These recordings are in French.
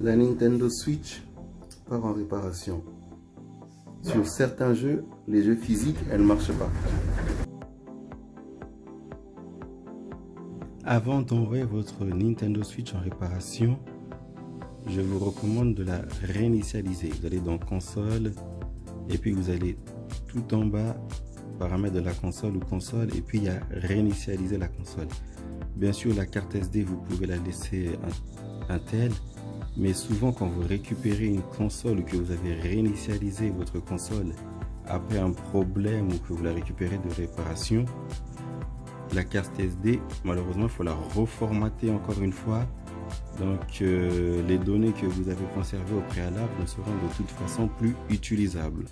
La Nintendo Switch part en réparation. Sur certains jeux, les jeux physiques, elle ne marche pas. Avant d'envoyer votre Nintendo Switch en réparation, je vous recommande de la réinitialiser. Vous allez dans console et puis vous allez tout en bas, paramètres de la console ou console, et puis il y a réinitialiser la console. Bien sûr, la carte SD, vous pouvez la laisser Intel, mais souvent quand vous récupérez une console ou que vous avez réinitialisé votre console après un problème ou que vous la récupérez de réparation, la carte SD, malheureusement, il faut la reformater encore une fois. Donc, les données que vous avez conservées au préalable ne seront de toute façon plus utilisables.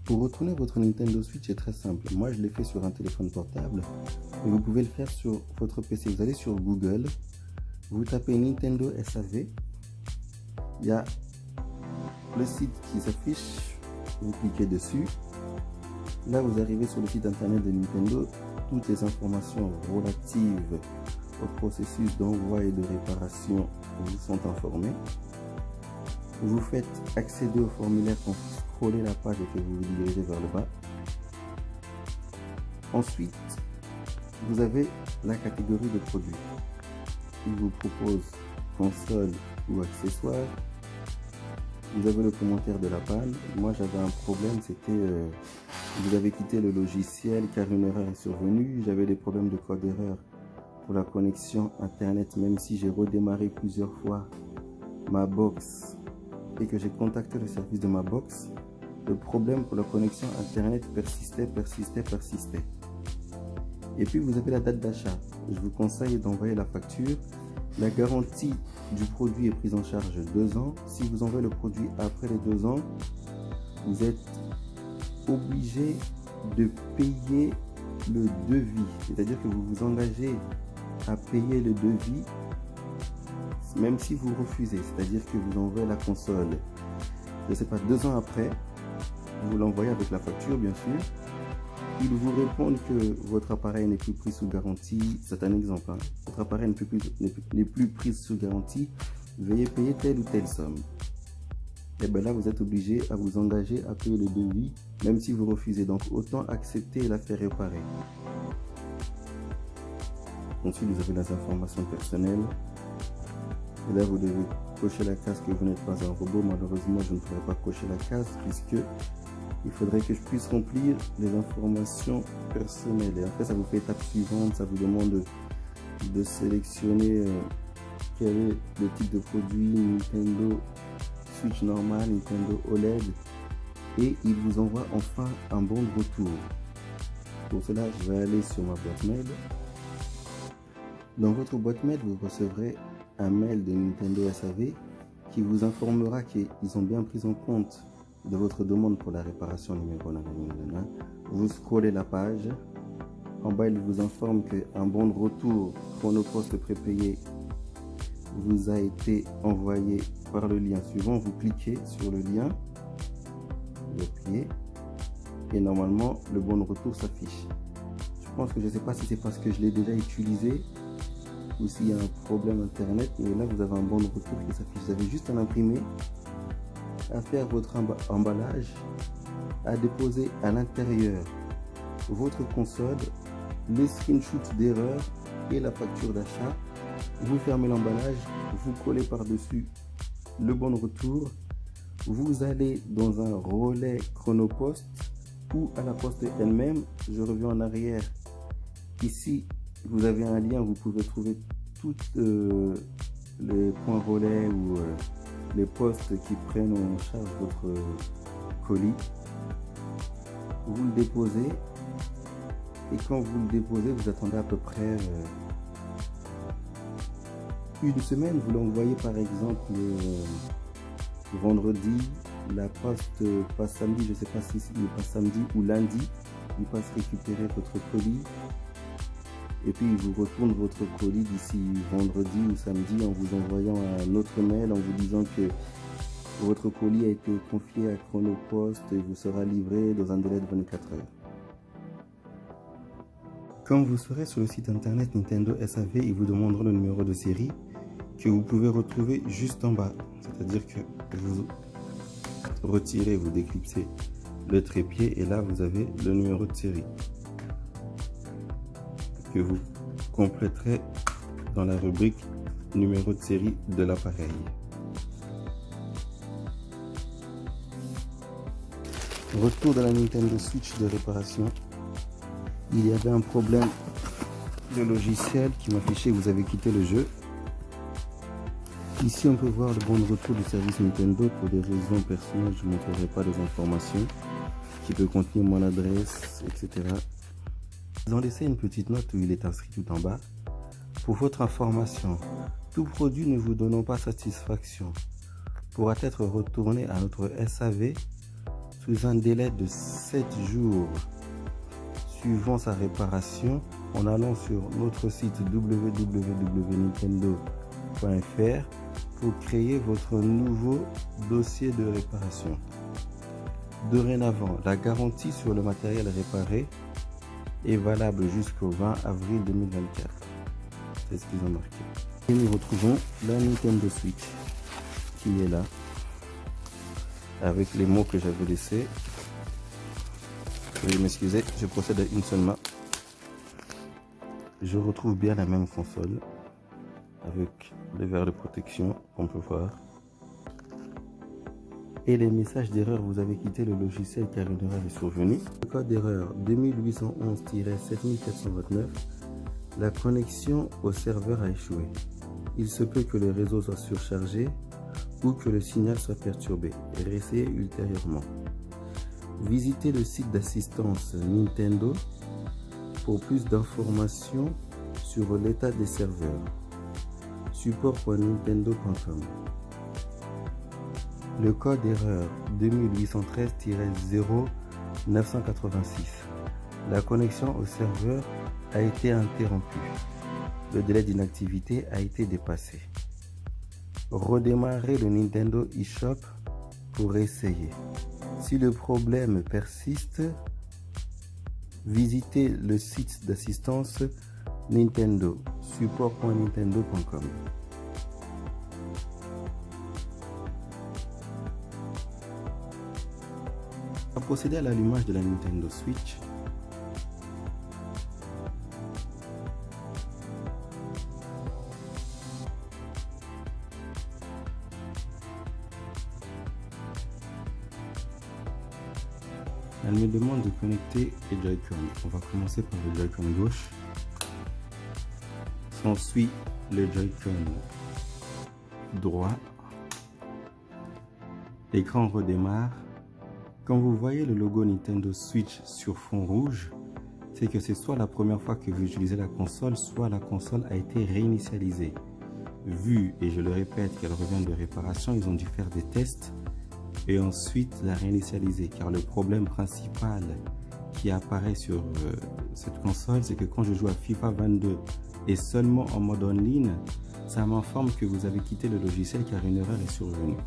Pour retourner votre Nintendo Switch, c'est très simple. Moi, je l'ai fait sur un téléphone portable. Et vous pouvez le faire sur votre PC. Vous allez sur Google, vous tapez Nintendo SAV. Il y a le site qui s'affiche. Vous cliquez dessus. Là, vous arrivez sur le site internet de Nintendo. Toutes les informations relatives au processus d'envoi et de réparation vous sont informées. Vous faites accéder au formulaire quand vous scrollez la page et que vous vous dirigez vers le bas. Ensuite, vous avez la catégorie de produits. Il vous propose console ou accessoires. Vous avez le commentaire de la panne. Moi, j'avais un problème, c'était vous avez quitté le logiciel car une erreur est survenue. J'avais des problèmes de code erreur pour la connexion internet, même si j'ai redémarré plusieurs fois ma box et que j'ai contacté le service de ma box, le problème pour la connexion internet persistait. Et puis vous avez la date d'achat. Je vous conseille d'envoyer la facture. La garantie du produit est prise en charge 2 ans. Si vous envoyez le produit après les 2 ans, vous êtes obligé de payer le devis. C'est-à-dire que vous vous engagez à payer le devis même si vous refusez. C'est-à-dire que vous envoyez la console, je ne sais pas, 2 ans après, vous l'envoyez avec la facture bien sûr. Ils vous répondent que votre appareil n'est plus pris sous garantie. C'est un exemple, hein. Votre appareil n'est plus pris sous garantie. Veuillez payer telle ou telle somme. Et bien là, vous êtes obligé à vous engager à payer le devis, même si vous refusez. Donc, autant accepter et la faire réparer. Ensuite, vous avez les informations personnelles. Et là, vous devez cocher la case que vous n'êtes pas un robot. Malheureusement, je ne pourrais pas cocher la case puisque il faudrait que je puisse remplir les informations personnelles. Et après, ça vous fait étape suivante. Ça vous demande de sélectionner quel est le type de produit, Nintendo Switch normal, Nintendo OLED. Et il vous envoie enfin un bon de retour. Pour cela, je vais aller sur ma boîte mail. Dans votre boîte mail, vous recevrez un mail de Nintendo SAV qui vous informera qu'ils ont bien pris en compte de votre demande pour la réparation numéro 9. Vous scrollez la page. En bas, il vous informe qu'un bon de retour Chronopost prépayé vous a été envoyé par le lien suivant. Vous cliquez sur le lien, vous appuyez et normalement le bon de retour s'affiche. Je pense que je ne sais pas si c'est parce que je l'ai déjà utilisé ou s'il y a un problème internet, mais là vous avez un bon de retour qui s'affiche. Vous avez juste à l'imprimer, à faire votre emballage, à déposer à l'intérieur votre console, les screenshots d'erreur et la facture d'achat. Vous fermez l'emballage, vous collez par-dessus le bon de retour, vous allez dans un relais Chronopost ou à la poste elle-même. Je reviens en arrière. Ici, vous avez un lien, vous pouvez trouver tous les points relais ou les postes qui prennent en charge votre colis. Vous le déposez et quand vous le déposez, vous attendez à peu près une semaine. Vous l'envoyez par exemple vendredi, la poste passe samedi, je ne sais pas si il passe samedi ou lundi, il passe récupérer votre colis et puis il vous retourne votre colis d'ici vendredi ou samedi en vous envoyant un autre mail en vous disant que votre colis a été confié à Chronopost et vous sera livré dans un délai de 24 heures. Quand vous serez sur le site internet Nintendo SAV, ils vous demanderont le numéro de série que vous pouvez retrouver juste en bas. C'est-à-dire que vous retirez, vous déclipsez le trépied et là vous avez le numéro de série que vous compléterez dans la rubrique numéro de série de l'appareil. Retour de la Nintendo Switch de réparation. Il y avait un problème de logiciel qui m'affichait que vous avez quitté le jeu. Ici on peut voir le bon de retour du service Nintendo. Pour des raisons personnelles je ne montrerai pas les informations qui peut contenir mon adresse, etc. Ils ont laissé une petite note où il est inscrit tout en bas. Pour votre information, tout produit ne vous donnant pas satisfaction pourra être retourné à notre SAV sous un délai de 7 jours suivant sa réparation en allant sur notre site www.nintendo.fr pour créer votre nouveau dossier de réparation. Dorénavant, la garantie sur le matériel réparé est valable jusqu'au 20 avril 2024. C'est ce qu'ils ont marqué. Et nous retrouvons la Nintendo Switch qui est là avec les mots que j'avais laissés. Veuillez m'excuser, je procède à une seule main. Je retrouve bien la même console avec les verres de protection qu'on peut voir. Et les messages d'erreur, vous avez quitté le logiciel car une erreur est survenue. Le code d'erreur 2811-7429, la connexion au serveur a échoué. Il se peut que le réseau soit surchargé ou que le signal soit perturbé. Réessayez ultérieurement. Visitez le site d'assistance Nintendo pour plus d'informations sur l'état des serveurs. support.nintendo.com. Le code erreur 2813-0986. La connexion au serveur a été interrompue. Le délai d'inactivité a été dépassé. Redémarrez le Nintendo eShop pour essayer. Si le problème persiste, visitez le site d'assistance Nintendo, support.nintendo.com. On va procéder à l'allumage de la Nintendo Switch. Elle me demande de connecter les Joy-Con. On va commencer par le Joy-Con gauche. S'ensuit le Joy-Con droit. L'écran redémarre. Quand vous voyez le logo Nintendo Switch sur fond rouge, c'est que c'est soit la première fois que vous utilisez la console, soit la console a été réinitialisée. Vu, et je le répète, qu'elle revient de réparation, ils ont dû faire des tests et ensuite la réinitialiser, car le problème principal qui apparaît sur cette console, c'est que quand je joue à FIFA 22 et seulement en mode on-line, ça m'informe que vous avez quitté le logiciel car une erreur est survenue.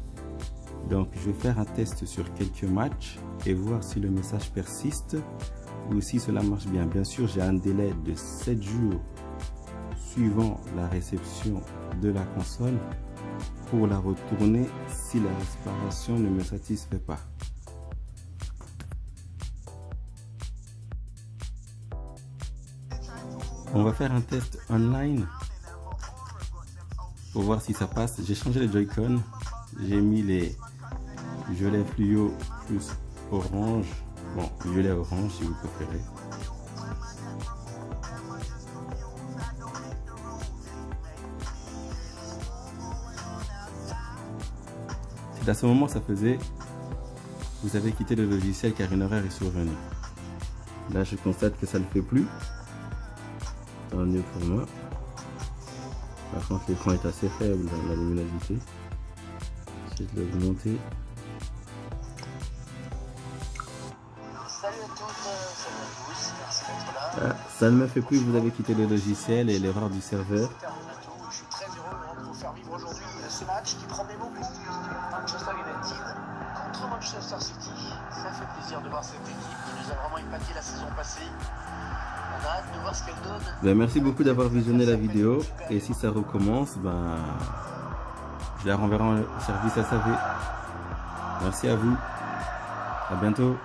Donc je vais faire un test sur quelques matchs et voir si le message persiste ou si cela marche bien. Bien sûr, j'ai un délai de 7 jours suivant la réception de la console pour la retourner si la réparation ne me satisfait pas. On va faire un test online pour voir si ça passe. J'ai changé les Joy-Con, j'ai mis les violet fluo plus orange, bon violet orange si vous préférez. C'est à ce moment ça faisait vous avez quitté le logiciel car une erreur est survenue. Là je constate que ça ne le fait plus. Tant mieux pour moi. Par contre l'écran est assez faible dans la luminosité. Je vais l'augmenter. Salut à toutes, salut à tous, merci d'être là. Ah, ça ne me fait plus, vous avez quitté le logiciel et l'erreur du serveur. Je suis très heureux de vous faire vivre aujourd'hui ce match qui promet beaucoup. Manchester United contre Manchester Manchester City. Ça fait plaisir de voir cette équipe qui nous a vraiment épaté la saison passée. On a hâte de voir ce qu'elle donne. Ben, merci beaucoup d'avoir visionné la vidéo. Et si ça recommence, ben, je la renverrai en service SAV. Merci à vous. À bientôt.